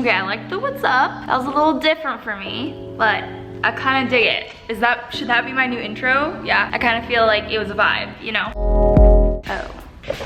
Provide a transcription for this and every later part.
Okay, I like the what's up. That was a little different for me, but I kind of dig it. Should that be my new intro? Yeah, I kind of feel like it was a vibe, you know? Oh,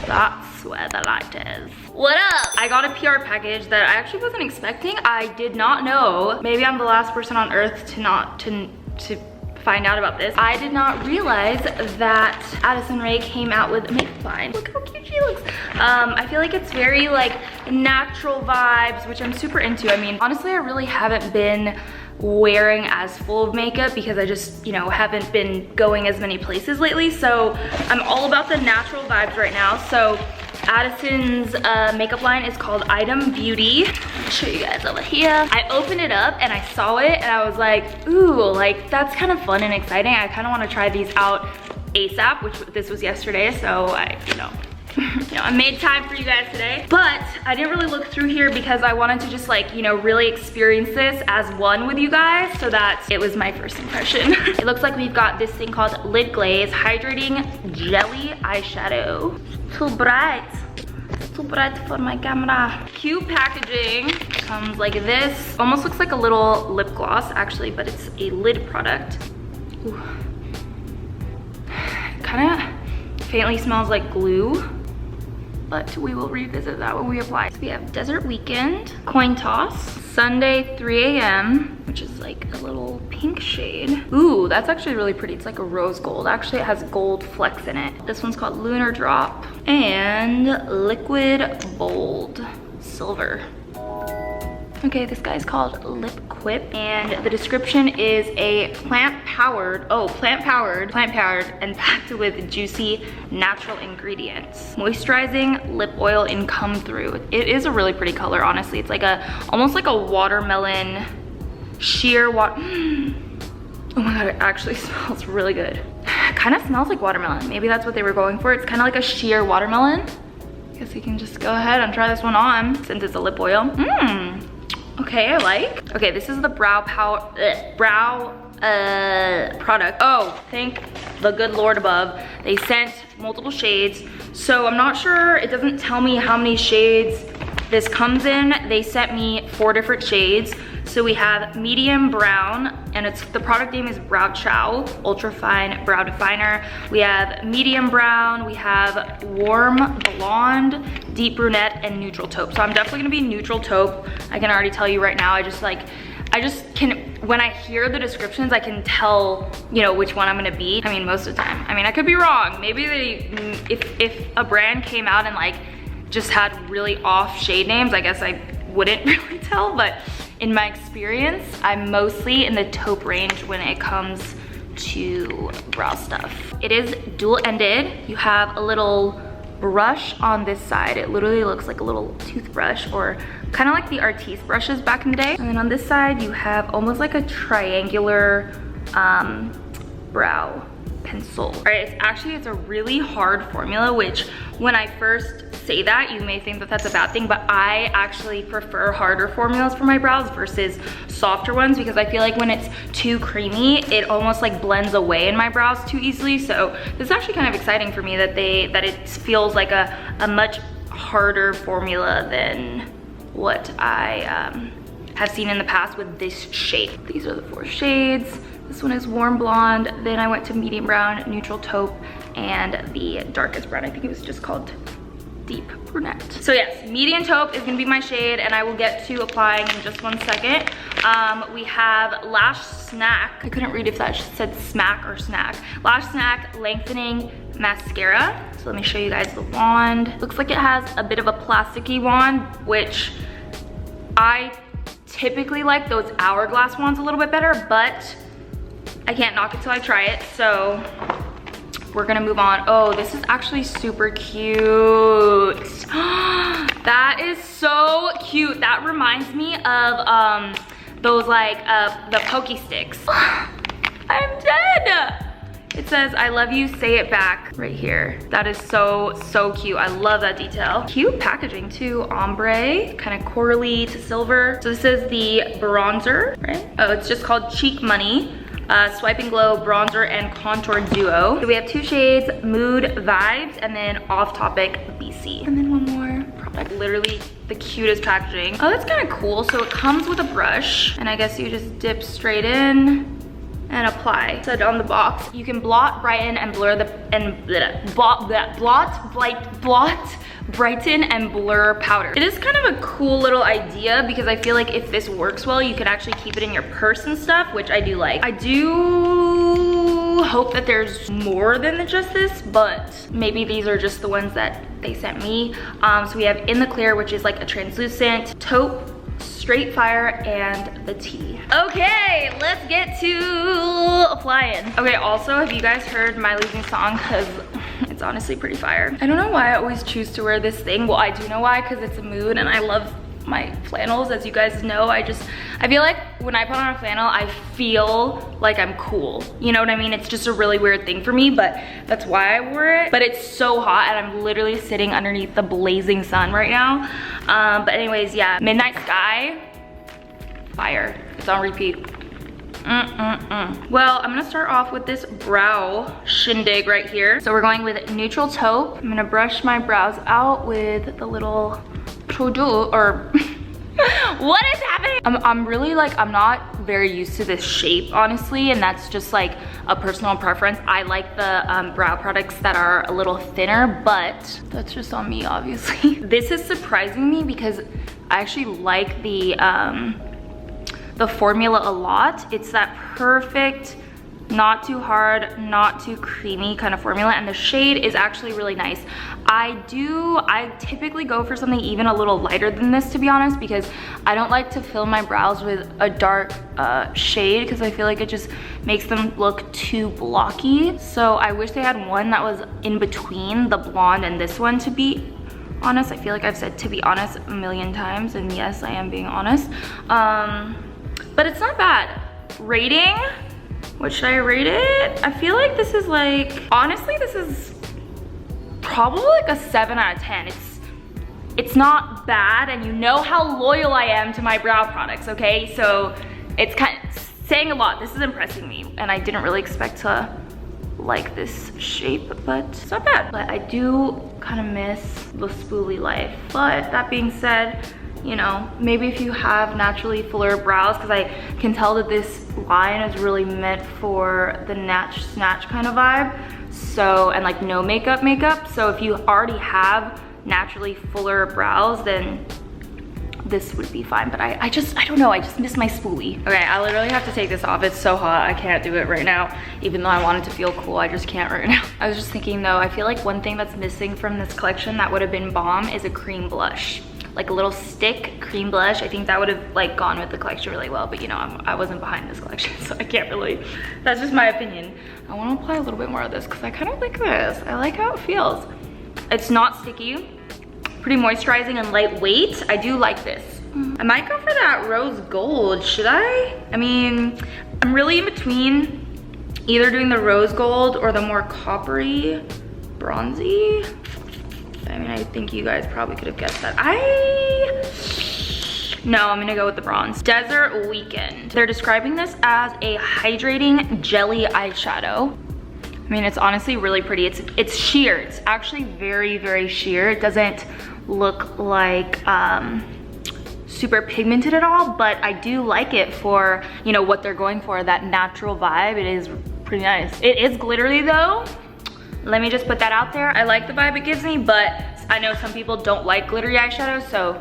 that's where the light is. What up? I got a PR package that I actually wasn't expecting. I did not know. Maybe I'm the last person on earth to find out about this. I did not realize that Addison Rae came out with a makeup line. Look how cute she looks. I feel like it's very like natural vibes, which I'm super into. I mean, honestly, I really haven't been wearing as full of makeup because I just, you know, haven't been going as many places lately. So I'm all about the natural vibes right now. So Addison's makeup line is called Item Beauty. I'll show you guys over here. I opened it up and I saw it and I was like, ooh, like that's kind of fun and exciting. I kind of want to try these out ASAP, which this was yesterday. So I, I made time for you guys today. But I didn't really look through here because I wanted to just like, really experience this as one with you guys so that it was my first impression. It looks like we've got this thing called Lid Glaze Hydrating Jelly Eyeshadow. Too bright for my camera. Cute packaging. Comes like this. Almost looks like a little lip gloss actually, but it's a lid product. Ooh. Kind of faintly smells like glue, but we will revisit that when we apply. So we have Desert Weekend, Coin Toss, Sunday 3 a.m., which is like a little pink shade. Ooh, that's actually really pretty. It's like a rose gold. Actually, it has gold flecks in it. This one's called Lunar Drop, and Liquid Bold Silver. Okay, this guy's called Lip Quip, and the description is a plant-powered and packed with juicy natural ingredients. Moisturizing lip oil in Come Through. It is a really pretty color, honestly. It's like almost like a watermelon sheer Oh my god, it actually smells really good. It kind of smells like watermelon. Maybe that's what they were going for. It's kind of like a sheer watermelon. I guess we can just go ahead and try this one on since it's a lip oil. Okay, I like. Okay, this is the brow product. Oh, thank the good Lord above. They sent multiple shades. So I'm not sure, it doesn't tell me how many shades this comes in. They sent me 4 different shades. So we have medium brown, and the product name is Brow Chow Ultra Fine Brow Definer. We have medium brown, we have warm blonde, deep brunette, and neutral taupe. So I'm definitely gonna be neutral taupe. I can already tell you right now, I just can, when I hear the descriptions, I can tell, which one I'm gonna be. I mean, most of the time. I mean, I could be wrong. Maybe if a brand came out and like just had really off shade names, I guess I wouldn't really tell, but in my experience, I'm mostly in the taupe range when it comes to brow stuff. It is dual-ended. You have a little brush on this side. It literally looks like a little toothbrush, or kind of like the Artiste brushes back in the day. And then on this side, you have almost like a triangular brow pencil. All right, it's a really hard formula, which when I first say that, you may think that that's a bad thing, but I actually prefer harder formulas for my brows versus softer ones, because I feel like when it's too creamy, it almost like blends away in my brows too easily. So this is actually kind of exciting for me that it feels like a much harder formula than what I have seen in the past with this shape. These are the 4 shades. This one is warm blonde, then I went to medium brown, neutral taupe, and the darkest brown. I think it was just called deep brunette. So yes, medium taupe is gonna be my shade, and I will get to applying in just 1 second. We have Lash Snack. I couldn't read if that said smack or snack. Lash Snack Lengthening Mascara. So let me show you guys the wand. Looks like it has a bit of a plasticky wand, which I typically like those hourglass wands a little bit better, but I can't knock it till I try it. So we're gonna move on. Oh, this is actually super cute. That is so cute. That reminds me of those like the Pokey Sticks. I'm dead. It says, I love you, say it back, right here. That is so, so cute. I love that detail. Cute packaging too, ombre, kind of corally to silver. So this is the bronzer, right? Oh, it's just called Cheek Money. Swipe and Glow Bronzer and Contour Duo. So we have 2 shades, Mood Vibes, and then Off Topic BC. And then one more Like literally the cutest packaging. Oh, that's kind of cool. So it comes with a brush, and I guess you just dip straight in and apply. It said on the box, you can blot, brighten, and blur the, blot, brighten, and blur powder. It is kind of a cool little idea because I feel like if this works well, you can actually keep it in your purse and stuff, which I do like. I do hope that there's more than just this, but maybe these are just the ones that they sent me. So we have In the Clear, which is like a translucent, taupe, Straight Fire, and the tea. Okay, let's get to applying. Okay, also, have you guys heard my losing song? Because it's honestly pretty fire. I don't know why I always choose to wear this thing. Well, I do know why, because it's a mood, and I love my flannels, as you guys know. I feel like when I put on a flannel, I feel like I'm cool. You know what I mean? It's just a really weird thing for me, but that's why I wore it. But it's so hot, and I'm literally sitting underneath the blazing sun right now. But anyways, yeah, Midnight Sky, fire. It's on repeat. Well, I'm gonna start off with this brow shindig right here. So we're going with neutral taupe. I'm gonna brush my brows out with the little product, or what is happening? I'm really like, I'm not very used to this shape, honestly, and that's just like a personal preference. I like the brow products that are a little thinner, but that's just on me, obviously. This is surprising me because I actually like the formula a lot. It's that perfect, not too hard, not too creamy kind of formula, and the shade is actually really nice. I typically go for something even a little lighter than this, to be honest, because I don't like to fill my brows with a dark shade because I feel like it just makes them look too blocky. So I wish they had one that was in between the blonde and this one, to be honest. I feel like I've said to be honest a million times, and yes, I am being honest. But it's not bad. Rating, what should I rate it? I feel like this is like, honestly, this is probably like a 7 out of 10. It's not bad, and you know how loyal I am to my brow products, okay? So it's kind of saying a lot. This is impressing me, and I didn't really expect to like this shape, but it's not bad. But I do kind of miss the spoolie life. But that being said, you know, maybe if you have naturally fuller brows, because I can tell that this line is really meant for the snatch kind of vibe. So, and like no makeup. So if you already have naturally fuller brows, then this would be fine. But I don't know, I just miss my spoolie. Okay, I literally have to take this off. It's so hot, I can't do it right now. Even though I want it to feel cool, I just can't right now. I was just thinking though, I feel like one thing that's missing from this collection that would have been bomb is a cream blush. Like a little stick cream blush. I think that would have like gone with the collection really well, but you know, I wasn't behind this collection, so I can't really, that's just my opinion. I want to apply a little bit more of this because I kind of like this. I like how it feels. It's not sticky, pretty moisturizing and lightweight. I do like this. I might go for that rose gold, should I? I mean, I'm really in between either doing the rose gold or the more coppery, bronzy. I mean, I think you guys probably could have guessed that. No, I'm gonna go with the bronze. Desert Weekend. They're describing this as a hydrating jelly eyeshadow. I mean, it's honestly really pretty. It's sheer. It's actually very, very sheer. It doesn't look like super pigmented at all, but I do like it for, you know, what they're going for, that natural vibe. It is pretty nice. It is glittery though. Let me just put that out there. I like the vibe it gives me, but I know some people don't like glittery eyeshadows, so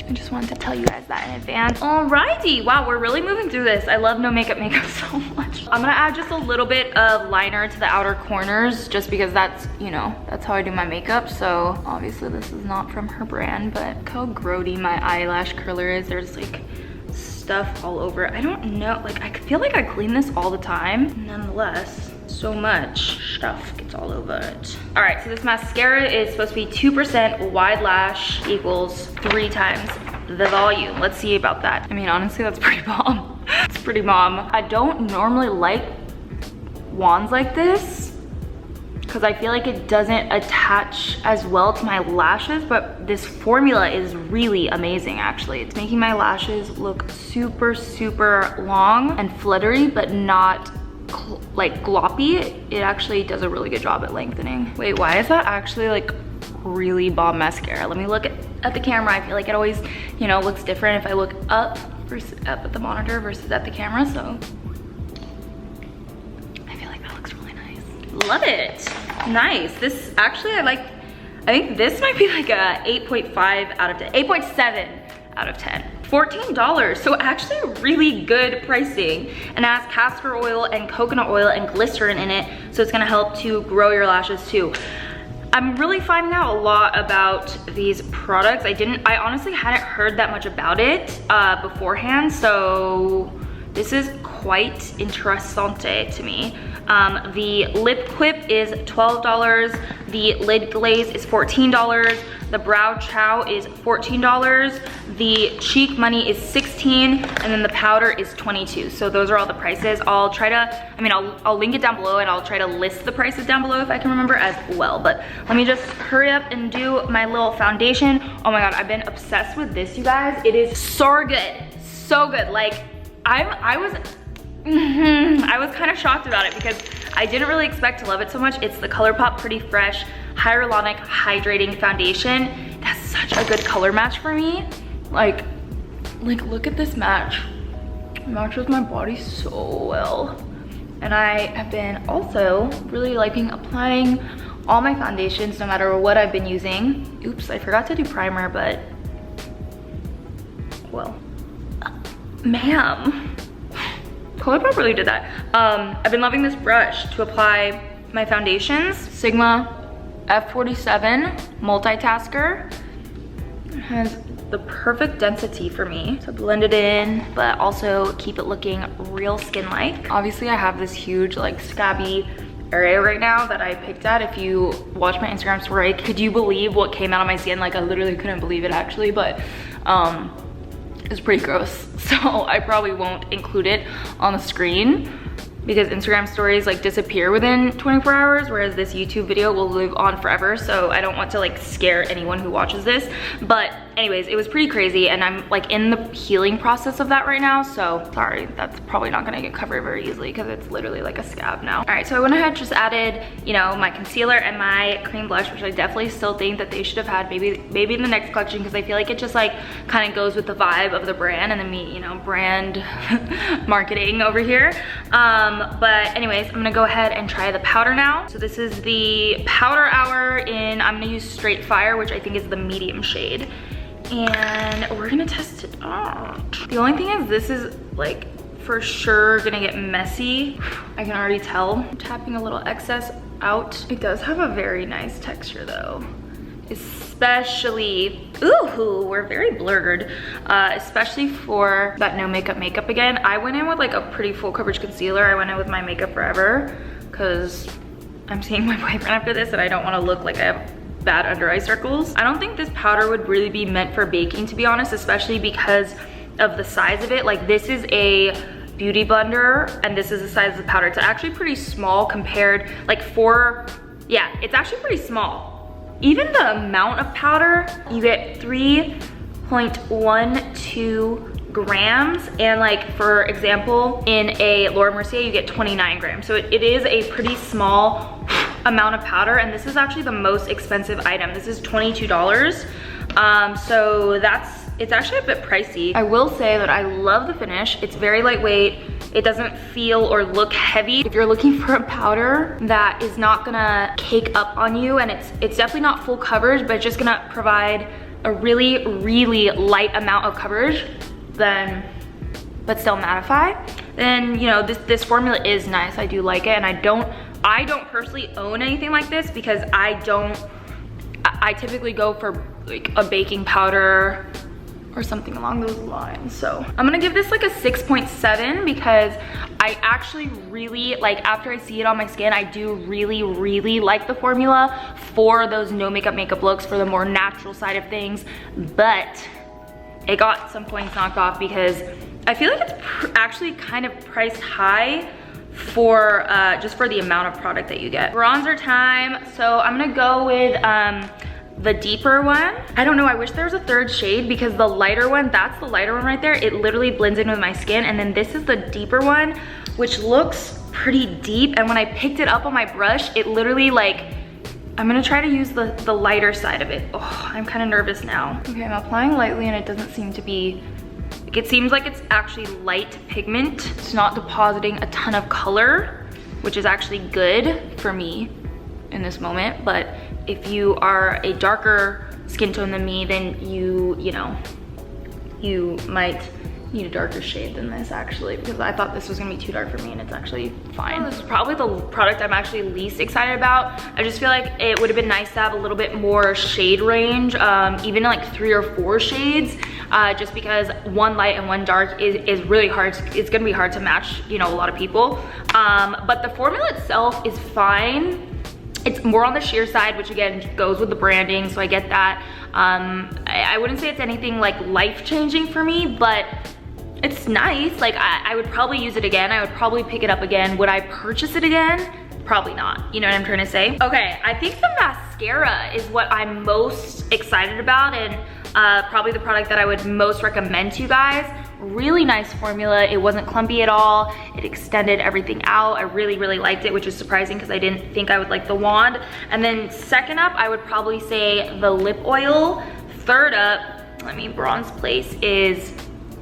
I just wanted to tell you guys that in advance. Alrighty, wow, we're really moving through this. I love no makeup so much. I'm gonna add just a little bit of liner to the outer corners just because that's, you know, that's how I do my makeup. So obviously this is not from her brand, but look how grody my eyelash curler is. There's like stuff all over it. I don't know, like I feel like I clean this all the time. Nonetheless, so much stuff gets all over it. All right, so this mascara is supposed to be 2% wide lash equals 3 times the volume. Let's see about that. I mean, honestly, that's pretty bomb. It's pretty bomb. I don't normally like wands like this because I feel like it doesn't attach as well to my lashes, but this formula is really amazing actually. It's making my lashes look super, super long and fluttery, but not like gloppy. It actually does a really good job at lengthening. Wait, why is that actually like really bomb mascara. Let me look at the camera. I feel like it always, you know, looks different if I look up versus up at the monitor versus at the camera. So I feel like that looks really nice. Love it. Nice. This actually, I think this might be like a 8.5 out of 10, 8.7 out of 10. $14, so actually really good pricing, and it has castor oil and coconut oil and glycerin in it, so it's gonna help to grow your lashes too. I'm really finding out a lot about these products. I honestly hadn't heard that much about it beforehand, so this is quite interessante to me. The lip quip is $12, the lid glaze is $14, the brow chow is $14, the cheek money is $16, and then the powder is $22. So those are all the prices. I'll try to, I'll link it down below, and I'll try to list the prices down below if I can remember as well. But let me just hurry up and do my little foundation. Oh my God, I've been obsessed with this, you guys. It is so good, so good. Like, I was kind of shocked about it because I didn't really expect to love it so much. It's the ColourPop Pretty Fresh Hyaluronic Hydrating Foundation. That's such a good color match for me. Like look at this match. It matches my body so well. And I have been also really liking applying all my foundations no matter what I've been using. Oops, I forgot to do primer, but well, ma'am. ColourPop really did that. I've been loving this brush to apply my foundations. Sigma F47 Multitasker. It has the perfect density for me to blend it in, but also keep it looking real skin-like. Obviously, I have this huge like scabby area right now that I picked at. If you watch my Instagram story, could you believe what came out of my skin? Like, I literally couldn't believe it actually, but it's pretty gross. So I probably won't include it on the screen because Instagram stories like disappear within 24 hours, whereas this YouTube video will live on forever. So I don't want to like scare anyone who watches this. But anyways, it was pretty crazy, and I'm like in the healing process of that right now. So sorry, that's probably not gonna get covered very easily because it's literally like a scab now. All right, so I went ahead and just added, you know, my concealer and my cream blush, which I definitely still think that they should have had maybe in the next collection, because I feel like it just like kind of goes with the vibe of the brand and then me, you know, brand marketing over here. But anyways, I'm gonna go ahead and try the powder now. So this is the Powder Hour in, I'm gonna use Straight Fire, which I think is the medium shade. And we're gonna test it out. The only thing is this is like for sure gonna get messy. I can already tell. I'm tapping a little excess out. It does have a very nice texture though. Especially, ooh, we're very blurred. Especially for that no makeup again. I went in with like a pretty full coverage concealer. I went in with my Makeup Forever because I'm seeing my boyfriend after this and I don't wanna look like I have bad under eye circles. I don't think this powder would really be meant for baking, to be honest, especially because of the size of it. Like, this is a beauty blender and this is the size of the powder. It's actually pretty small compared, like yeah, it's actually pretty small. Even the amount of powder, you get 3.12 grams, and like for example in a Laura Mercier you get 29 grams, so it is a pretty small amount of powder, and this is actually the most expensive item. This is $22, so it's actually a bit pricey. I will say that I love the finish. It's very lightweight. It doesn't feel or look heavy. If you're looking for a powder that is not gonna cake up on you, and it's definitely not full coverage, but it's just gonna provide a really, really light amount of coverage, but still mattify, then you know this formula is nice. I do like it, and I don't personally own anything like this because I typically go for like a baking powder or something along those lines. So I'm gonna give this like a 6.7 because I actually really, like, after I see it on my skin, I do really, really like the formula for those no makeup looks, for the more natural side of things, but it got some points knocked off because I feel like it's actually kind of priced high for just for the amount of product that you get. Bronzer time. So I'm gonna go with the deeper one. I don't know, I wish there was a third shade because the lighter one, that's the lighter one right there. It literally blends in with my skin, and then this is the deeper one, which looks pretty deep, and when I picked it up on my brush, it literally like I'm gonna try to use the lighter side of it. Oh, I'm kind of nervous now. Okay, I'm applying lightly and it doesn't seem to be, like, it seems like it's actually light pigment. It's not depositing a ton of color, which is actually good for me in this moment. But if you are a darker skin tone than me, then you know, you might need a darker shade than this actually, because I thought this was gonna be too dark for me and it's actually fine. This is probably the product I'm actually least excited about. I just feel like it would have been nice to have a little bit more shade range, even like 3 or 4 shades, just because one light and one dark is really hard. It's gonna be hard to match, you know, a lot of people. But the formula itself is fine. It's more on the sheer side, which again goes with the branding, so I get that. I wouldn't say it's anything like life-changing for me, but it's nice. Like I would probably use it again. I would probably pick it up again. Would I purchase it again? Probably not. You know what I'm trying to say? Okay, I think the mascara is what I'm most excited about, and probably the product that I would most recommend to you guys. Really nice formula. It wasn't clumpy at all. It extended everything out. I really, really liked it, which is surprising because I didn't think I would like the wand. And then second up, I would probably say the lip oil. Third up, I mean, bronze place is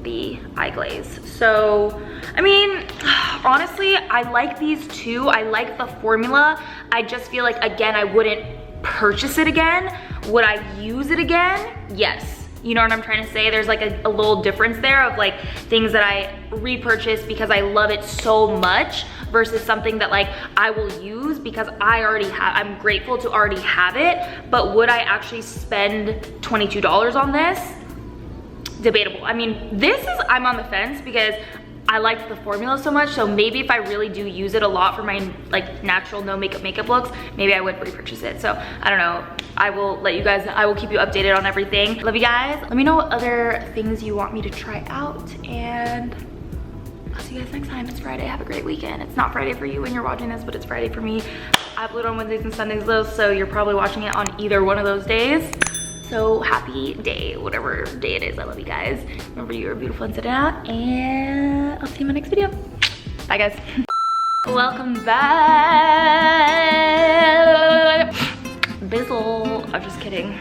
the eye glaze. So, I mean, honestly, I like these two. I like the formula. I just feel like, again, I wouldn't purchase it again. Would I use it again? Yes. You know what I'm trying to say? There's like a little difference there of like things that I repurchase because I love it so much versus something that like I will use because I already have, I'm grateful to already have it. But would I actually spend $22 on this? Debatable. I mean, this is, I'm on the fence because I liked the formula so much, so maybe if I really do use it a lot for my like natural no makeup looks, maybe I would repurchase it. So I don't know. I will let you guys, I will keep you updated on everything. Love you guys. Let me know what other things you want me to try out, and I'll see you guys next time. It's Friday. Have a great weekend. It's not Friday for you when you're watching this, but it's Friday for me. I upload on Wednesdays and Sundays though, so you're probably watching it on either one of those days. So happy day, whatever day it is. I love you guys. Remember, you're beautiful inside and out, and I'll see you in my next video. Bye guys. Welcome back. Bizzle. I'm just kidding.